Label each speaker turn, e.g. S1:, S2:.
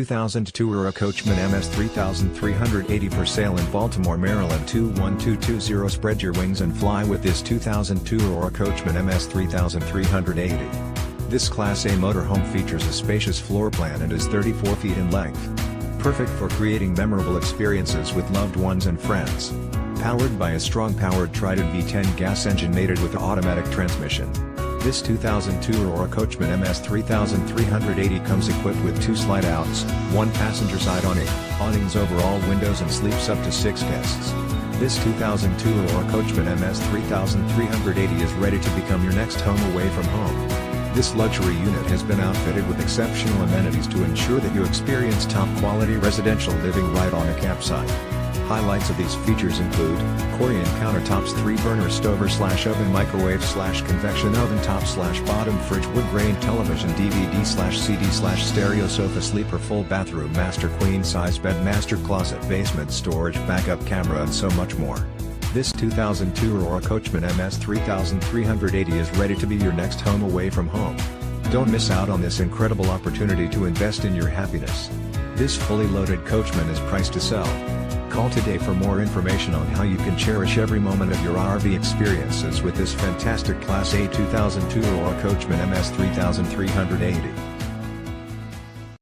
S1: 2002 Aurora Coachman MS 3380 for sale in Baltimore, Maryland 21220. Spread your wings and fly with this 2002 Aurora Coachman MS 3380. This Class A motorhome features a spacious floor plan and is 34 feet in length. Perfect for creating memorable experiences with loved ones and friends. Powered by a strong-powered Triton V10 gas engine mated with automatic transmission. This 2002 Aurora Coachman MS 3380 comes equipped with 2 slide-outs, 1 passenger side awning, awnings over all windows and sleeps up to 6 guests. This 2002 Aurora Coachman MS 3380 is ready to become your next home away from home. This luxury unit has been outfitted with exceptional amenities to ensure that you experience top-quality residential living right on a campsite. Highlights of these features include, Corian countertops, 3-burner stover/oven, microwave/convection oven, top/bottom fridge, wood grain television, DVD/CD/stereo, sofa, sleeper, full bathroom, master queen-size bed, master closet, basement storage, backup camera and so much more. This 2002 Aurora Coachman MS 3380 is ready to be your next home away from home. Don't miss out on this incredible opportunity to invest in your happiness. This fully loaded Coachman is priced to sell. Call today for more information on how you can cherish every moment of your RV experiences with this fantastic Class A 2002 Aurora Coachman MS 3380.